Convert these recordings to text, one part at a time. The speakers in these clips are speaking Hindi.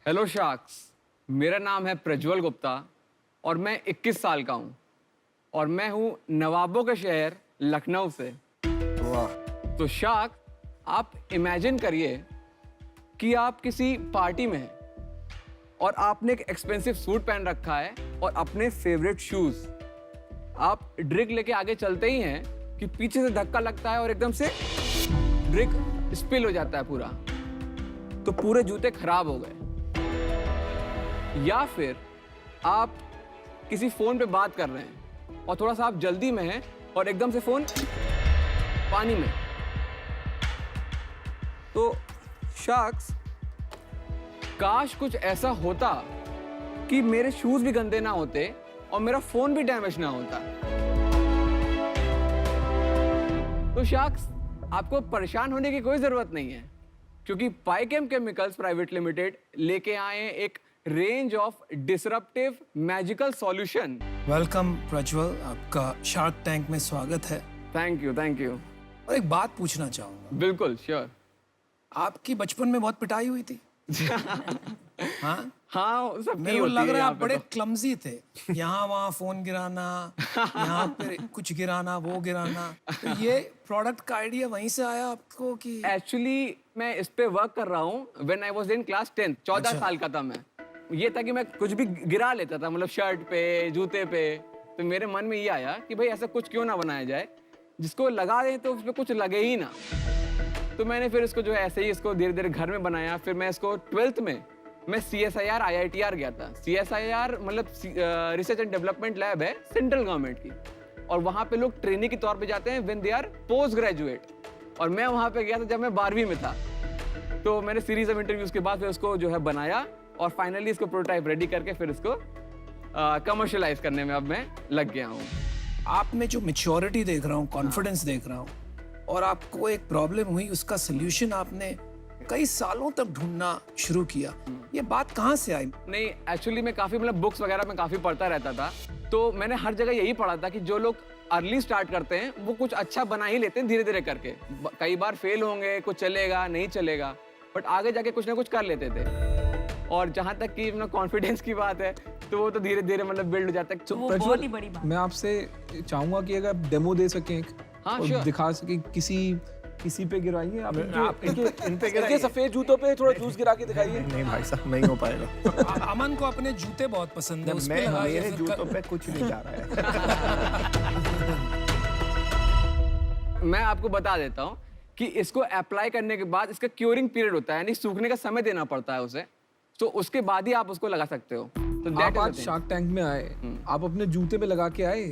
हेलो शार्क्स, मेरा नाम है प्रज्वल गुप्ता और मैं 21 साल का हूँ और मैं हूँ नवाबों के शहर लखनऊ से। वाह। तो शार्क, आप इमेजिन करिए कि आप किसी पार्टी में हैं और आपने एक एक्सपेंसिव सूट पहन रखा है और अपने फेवरेट शूज। आप ड्रिंक लेके आगे चलते ही हैं कि पीछे से धक्का लगता है और एकदम से ड्रिंक स्पिल हो जाता है पूरा, तो पूरे जूते खराब हो गए। या फिर आप किसी फोन पे बात कर रहे हैं और थोड़ा सा आप जल्दी में हैं और एकदम से फोन पानी में। तो शार्क्स, काश कुछ ऐसा होता कि मेरे शूज भी गंदे ना होते और मेरा फोन भी डैमेज ना होता। तो शार्क्स, आपको परेशान होने की कोई जरूरत नहीं है, क्योंकि पाइकेम केमिकल्स प्राइवेट लिमिटेड लेके आए हैं एक range of disruptive magical solution. Welcome Prajwal, आपका शार्क टैंक में स्वागत है। Thank you, thank you. और एक बात पूछना चाहूंगा। बिल्कुल, श्योर। आपकी बचपन में बहुत पिटाई हुई थी? हाँ हाँ, सब मेरे को लग रहा है आप बड़े क्लमजी थे। यहाँ वहाँ फोन गिराना, यहाँ पे कुछ गिराना, वो गिराना। तो ये प्रोडक्ट का आइडिया वहीं से आया आपको कि? एक्चुअली मैं इस पे वर्क कर रहा हूँ when I was in class 10। 14 अच्छा। साल का था मैं। ये था कि मैं कुछ भी गिरा लेता था, मतलब शर्ट पे, जूते पे। तो मेरे मन में ये आया कि भाई ऐसा कुछ क्यों ना बनाया जाए जिसको लगा दें तो उसमें कुछ लगे ही ना। तो मैंने फिर इसको जो है ऐसे ही इसको धीरे धीरे घर में बनाया। फिर मैं इसको 12th में मैं CSIR IITR गया था। CSIR मतलब रिसर्च एंड डेवलपमेंट लैब है सेंट्रल गवर्नमेंट की, और वहाँ पे लोग ट्रेनिंग के तौर पे जाते हैं when they R post graduate. और मैं वहाँ पे गया था जब मैं 12वीं में था। तो मैंने सीरीज ऑफ इंटरव्यूज के बाद फिर उसको जो है बनाया और फाइनली इसको प्रोटोटाइप रेडी करके फिर इसको कमर्शियलाइज करने में अब मैं लग गया हूँ। आप में जो मैच्योरिटी देख रहा हूँ, कॉन्फिडेंस देख रहा हूँ, और आपको एक प्रॉब्लम हुई, उसका सोल्यूशन आपने कई सालों तक ढूंढना शुरू किया। ये बात कहाँ से आई? नहीं, एक्चुअली मैं काफ़ी मतलब बुक्स वगैरह में काफ़ी पढ़ता रहता था। तो मैंने हर जगह यही पढ़ा था कि जो लोग अर्ली स्टार्ट करते हैं वो कुछ अच्छा बना ही लेते हैं धीरे धीरे करके। कई बार फेल होंगे, कुछ चलेगा नहीं चलेगा, बट आगे जाके कुछ ना कुछ कर लेते थे। और जहाँ तक कि कॉन्फिडेंस की बात है तो वो तो धीरे धीरे मतलब बिल्ड हो जाता है। वो बहुत ही बड़ी बात। मैं आपसे चाहूंगा कि अगर डेमो दे सकें हाँ, और sure। दिखा सकें किसी पे गिराइए आप इन पे इनके सफेद जूतों पे थोड़ा जूस गिरा के दिखाइए। नहीं भाई साहब, नहीं हो पाएगा। अमन को अपने जूते बहुत पसंद है, उस पे मैं लगाइए मेरे फिर जूतों पे कुछ नहीं जा रहा है। मैं आपको बता देता हूँ कि इसको अप्लाई करने के बाद इसका क्योरिंग पीरियड होता है, यानी सूखने का समय देना पड़ता है उसे। तो उसके बाद ही आप उसको लगा सकते हो। तो that आप is the आज thing। शार्क टैंक में आए, आप अपने जूते पे लगा के आए।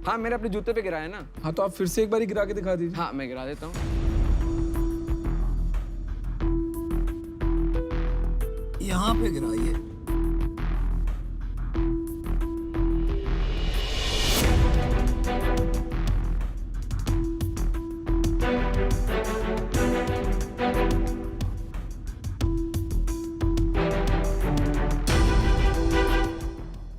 हाँ, मेरे अपने जूते पे गिराया ना। हाँ, तो आप फिर से एक बार गिरा के दिखा दीजिए। हाँ, मैं गिरा देता हूँ। यहाँ पे गिराइए।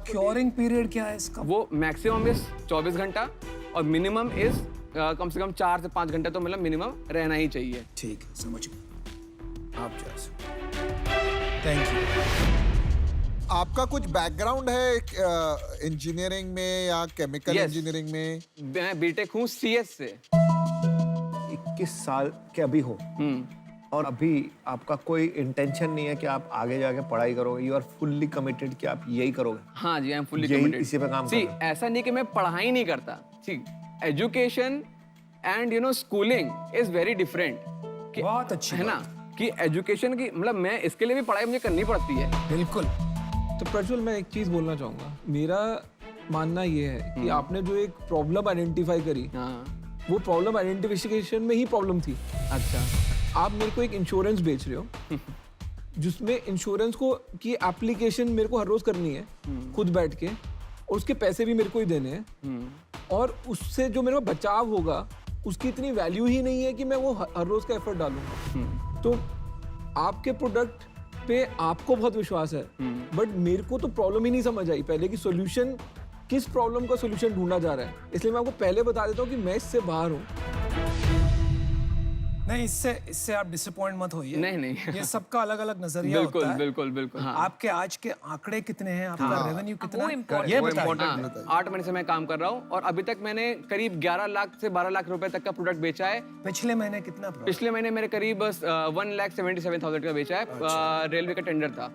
क्योरिंग पीरियड क्या है इसका? वो मैक्सिमम इज 24 घंटा और मिनिमम इज कम से कम 4 से 5 घंटे तो मतलब मिनिमम रहना ही चाहिए। ठीक है, समझ गए। आप जा सकते। Thank you. आपका कुछ बैकग्राउंड है इंजीनियरिंग में या केमिकल Yes। इंजीनियरिंग में? मैं बीटेक हूँ CS से। 21 साल के अभी हो और अभी आपका कोई इंटेंशन नहीं है कि आप आगे जाके पढ़ाई करोगे? यू आर फुल्ली कमिटेड कि आप यही करोगे? हाँ जी, आई एम फुल्ली यही कमिटेड। इसी पे काम कर रहे हो? ऐसा नहीं कि मैं पढ़ाई नहीं करता। See, education and schooling is very different. बहुत अच्छी है ना कि एजुकेशन की मतलब मैं इसके लिए भी पढ़ाई मुझे करनी पड़ती है। बिल्कुल। तो प्रज्वल, मैं एक चीज बोलना चाहूंगा। मेरा मानना ये है कि आपने जो एक प्रॉब्लम आइडेंटिफाई करी, हाँ, वो प्रॉब्लम आइडेंटिफिकेशन में ही प्रॉब्लम थी। अच्छा। आप मेरे को एक इंश्योरेंस बेच रहे हो जिसमें इंश्योरेंस को की एप्लीकेशन मेरे को हर रोज करनी है खुद बैठ के, और उसके पैसे भी मेरे को ही देने हैं, और उससे जो मेरा बचाव होगा उसकी इतनी वैल्यू ही नहीं है कि मैं वो हर रोज का एफर्ट डालूंगा। तो आपके प्रोडक्ट पे आपको बहुत विश्वास है, बट मेरे को तो प्रॉब्लम ही नहीं समझ आई पहले कि सॉल्यूशन, किस प्रॉब्लम का सॉल्यूशन ढूंढा जा रहा है। इसलिए मैं आपको पहले बता देता हूँ कि मैं इससे बाहर हूँ। नहीं, इससे आप डिसअपॉइंट मत होइए। नहीं। ये सबका अलग अलग नजरिया बिल्कुल होता है। बिल्कुल हाँ। आपके आज के आंकड़े कितने हैं, आपका रेवेन्यू कितना वो है, important ये वो बताइए। important हाँ, 8 महीने से मैं काम कर रहा हूँ और अभी तक मैंने करीब 11 लाख से 12 लाख रुपए तक का प्रोडक्ट बेचा है। पिछले महीने कितना profit? पिछले महीने मेरे करीब 1,77,000 का बेचा है। रेलवे का टेंडर था।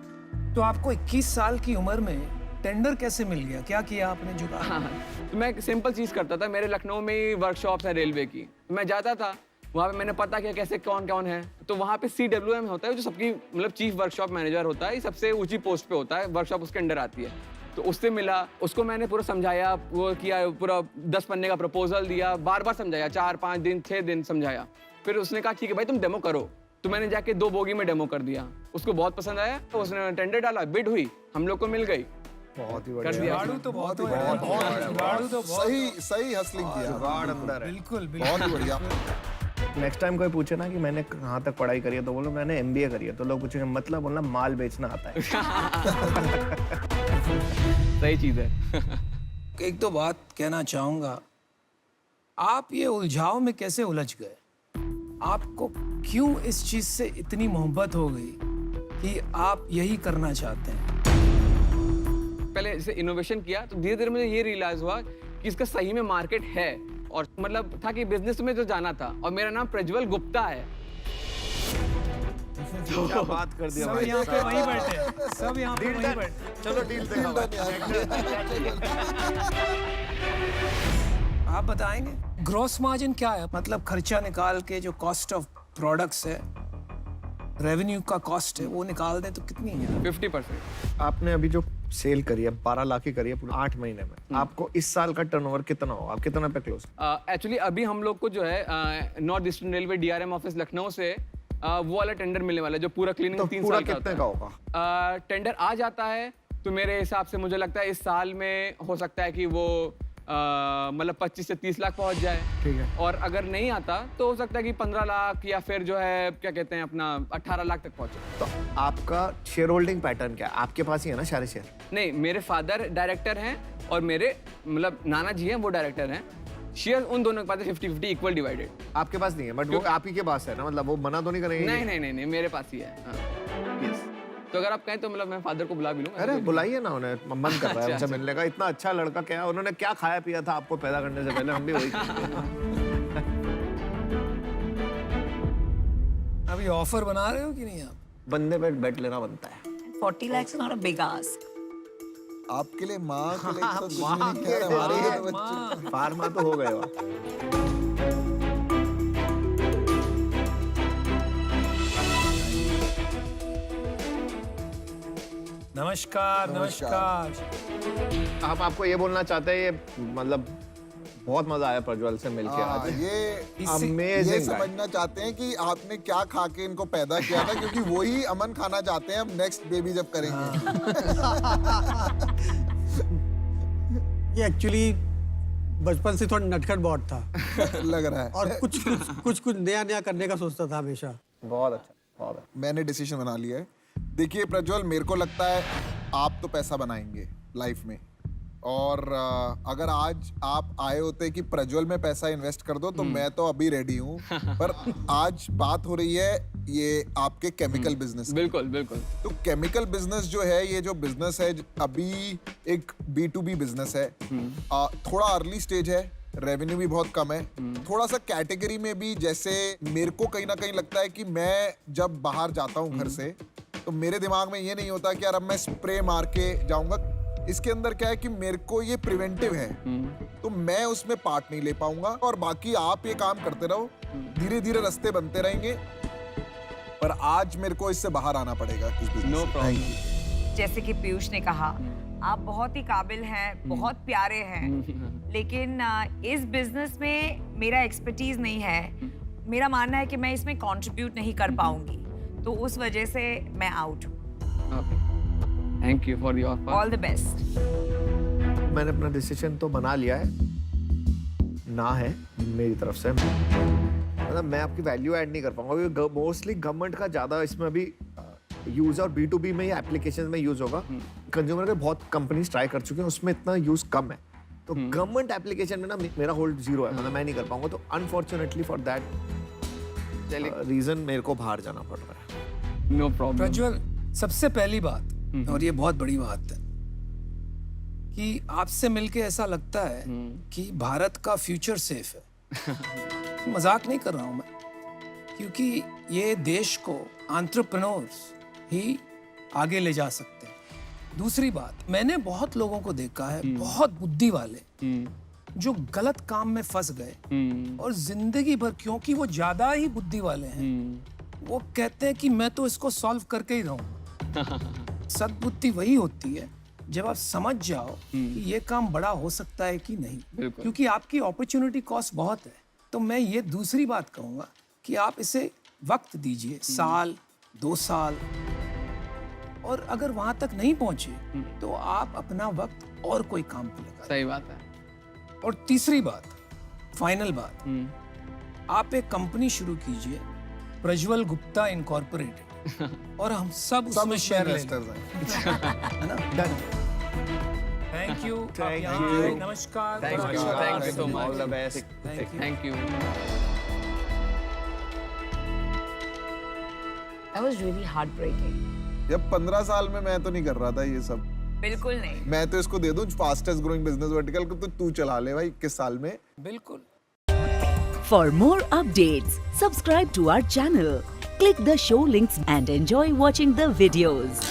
तो आपको 21 साल की उम्र में टेंडर कैसे मिल गया, क्या किया आपने जुगाड़? हाँ, तो मैं एक सिंपल चीज़ करता था। मेरे लखनऊ में ही वर्कशॉप है रेलवे की, मैं जाता था वहाँ पे, मैंने पता किया कैसे कौन कौन है। तो वहाँ पे CWM होता है जो सबकी मतलब चीफ वर्कशॉप मैनेजर होता है, सबसे ऊंची पोस्ट पे होता है, वर्कशॉप उसके अंडर आती है। तो उससे मिला, उसको मैंने पूरा समझाया, वो किया, पूरा 10 पन्ने का प्रपोजल दिया, बार बार समझाया, 4-5 दिन 6 दिन समझाया। फिर उसने कहा ठीक है भाई तुम डेमो करो। तो मैंने जाके 2 बोगी में डेमो कर दिया, उसको बहुत पसंद आया, तो उसने टेंडर डाला, बिड हुई, हम लोग को मिल गई, बहुत ही कर बढ़िया। दिया। जुगाड़ू तो बहुत बहुत जुगाड़ू तो बहुत सही हसलिंग किया। जुगाड़ अंदर है। बिल्कुल बहुत ही बढ़िया। नेक्स्ट टाइम कोई पूछे ना कि मैंने कहाँ तक पढ़ाई करी है तो बोलो मैंने MBA करी है, तो लोग पूछेंगे मतलब बोलना माल बेचना आता है। सही चीज़ है। एक तो बात कहना चाहूंगा, आप ये उलझाव में कैसे उलझ गए? आपको क्यों इस चीज से इतनी मोहब्बत हो गई कि आप यही करना चाहते हैं? पहले जैसे इनोवेशन किया तो धीरे धीरे मुझे ये रियलाइज हुआ कि इसका सही में मार्केट है, और मतलब था कि बिजनेस में तो जाना था, और मेरा नाम प्रज्वल गुप्ता है। क्या बात कर दिया सब भाई। यहाँ पे वहीं बैठे, सब यहाँ पे वहीं बैठे। चलो डील आप बताएंगे ग्रॉस मार्जिन क्या है? मतलब खर्चा निकाल के जो कॉस्ट ऑफ प्रोडक्ट्स है, रेवेन्यू का कॉस्ट है, वो निकाल दें तो कितनी है? 50%। आपने अभी जो सेल करी है 12 लाख की करी है पूरे 8 महीने में, आपको इस साल का टर्नओवर कितना होगा? आप कितना पे क्लोज? एक्चुअली अभी हम लोग को जो है north eastern railway DRM office Lucknow से वो वाला टेंडर मिलने वाला है जो पूरा क्लीनिंग तो 3 पूरा साल का कितने होता का है। होगा? टेंडर आ जाता है तो मेरे हिसाब से मुझे लगता है इस साल में हो सकता है कि वो मतलब 25 से 30 लाख पहुंच जाए। ठीक है। और अगर नहीं आता तो हो सकता है कि 15 लाख या फिर जो है क्या कहते हैं अपना 18 लाख तक पहुंचे। तो आपका शेयर होल्डिंग पैटर्न क्या है? आपके पास ही है ना सारे शेयर? नहीं, मेरे फादर डायरेक्टर हैं और मेरे मतलब नाना जी हैं वो डायरेक्टर हैं। शेयर उन दोनों के पास है 50-50 इक्वल डिवाइडेड। आपके पास नहीं है, बट वो आप ही के पास है ना, मतलब वो मना तो नहीं करेंगे? नहीं, मेरे पास ही है। हाँ। Yes। तो अगर आप कहें तो मतलब मैं फादर को बुला भी लूंगा। अरे बुलाइए ना उन्हें, मन कर रहा है अच्छा, उनसे मिलने का। इतना अच्छा लड़का, क्या उन्होंने क्या खाया पिया था आपको पैदा करने से पहले, हम भी वही खाएंगे। अभी ऑफर बना रहे हो कि नहीं आप? बंदे पे बेट लेना बनता है। 40 lakhs is not a big ask. आपके लिए माँ के लिए तो कुछ भी नहीं कह रहे, हमारे लिए तो बच्चे। फार्मा तो हो गए हो। नमस्कार नमस्कार। आप आपको ये बोलना चाहते हैं, ये मतलब बहुत मजा आया प्रज्वल से मिलके हाँ, आज। ये अमेजिंग। समझना चाहते हैं कि आपने क्या खा के इनको पैदा किया था, क्योंकि वही अमन खाना चाहते हैं हम नेक्स्ट बेबी जब करेंगे। ये एक्चुअली बचपन से थोड़ा नटखट बहुत था लग रहा है। और कुछ नया नया करने का सोचता था हमेशा। बहुत अच्छा, बहुत अच्छा। मैंने डिसीजन बना लिया है। देखिए प्रज्वल, मेरे को लगता है आप तो पैसा बनाएंगे लाइफ में, और अगर आज आप आए होते कि प्रज्वल में पैसा इन्वेस्ट कर दो तो मैं तो अभी रेडी हूँ, पर आज बात हो रही है ये आपके केमिकल बिजनेस। बिल्कुल बिल्कुल। तो केमिकल बिजनेस जो है, ये जो बिजनेस है अभी एक B2B बिजनेस है, थोड़ा अर्ली स्टेज है, रेवेन्यू भी बहुत कम है, थोड़ा सा कैटेगरी में भी, जैसे मेरे को कहीं ना कहीं लगता है कि मैं जब बाहर जाता हूँ घर से तो मेरे दिमाग में ये नहीं होता कि यार अब मैं स्प्रे मार के जाऊंगा। इसके अंदर क्या है कि मेरे को ये प्रिवेंटिव है, तो मैं उसमें पार्ट नहीं ले पाऊंगा। और बाकी आप ये काम करते रहो, धीरे धीरे रास्ते बनते रहेंगे, पर आज मेरे को इससे बाहर आना पड़ेगा इस बिजनेस नो से। प्रॉब्लम। जैसे कि पीयूष ने कहा, आप बहुत ही काबिल हैं, बहुत प्यारे हैं, लेकिन इस बिजनेस में मेरा एक्सपर्टीज नहीं है। मेरा मानना है कि मैं इसमें कंट्रीब्यूट नहीं कर पाऊंगी, तो उस वजह से मैं आउट हूँ। Thank you for your offer. All the best. मैंने अपना डिसीजन तो बना लिया है, ना है मेरी तरफ से। मतलब मैं आपकी वैल्यू ऐड नहीं कर पाऊंगा, मोस्टली गवर्नमेंट का ज़्यादा इसमें अभी यूज, और B2B में ही एप्लीकेशन में यूज होगा। कंज्यूमर के बहुत कंपनीज ट्राई कर चुके हैं, उसमें इतना यूज कम है। तो गवर्नमेंट एप्लीकेशन में ना मेरा होल्ड 0 है, मतलब मैं नहीं कर पाऊंगा। तो अनफॉर्चुनेटली फॉर दैट चलिए। रीजन मेरे को बाहर जाना पड़ रहा है। No problem. प्रज्वल, सबसे पहली बात, और ये बहुत बड़ी बात है, कि आपसे मिलके ऐसा लगता है कि भारत का फ्यूचर सेफ है। मजाक नहीं कर रहा हूं मैं, क्योंकि ये देश को एंटरप्रेन्योर्स ही आगे ले जा सकते हैं। दूसरी बात, मैंने बहुत लोगों को देखा है, बहुत बुद्धि वाले, जो गलत काम में फंस गए और जिंदगी भर, क्योंकि वो ज्यादा ही बुद्धि वाले हैं, वो कहते हैं कि मैं तो इसको सॉल्व करके ही रहूं। सद्बुद्धि वही होती है जब आप समझ जाओ कि ये काम बड़ा हो सकता है कि नहीं, बिल्कुल। क्योंकि आपकी अपॉर्चुनिटी कॉस्ट बहुत है। तो मैं ये दूसरी बात कहूंगा कि आप इसे वक्त दीजिए, साल 2 साल, और अगर वहां तक नहीं पहुंचे तो आप अपना वक्त और कोई काम पे लगाइए। सही बात है। और तीसरी बात, फाइनल बात, आप एक कंपनी शुरू कीजिए, प्रज्वल गुप्ता इनकॉर्पोरेटेड, और हम सब उसमें शेयर लेंगे, है ना? डन। Thank you. Thank आए, you. नमस्कार। Thank you. नमस्कार। Thank you so much. All the best. Thank you. That was really heartbreaking. जब 15 साल में मैं तो नहीं कर रहा था ये सब। बिल्कुल नहीं। मैं तो इसको दे दूं फास्टेस्ट ग्रोइंग बिजनेस वर्टिकल को, तो तू चला ले भाई 21 साल में। बिल्कुल। For more updates, subscribe to our channel, click the show links and enjoy watching the videos.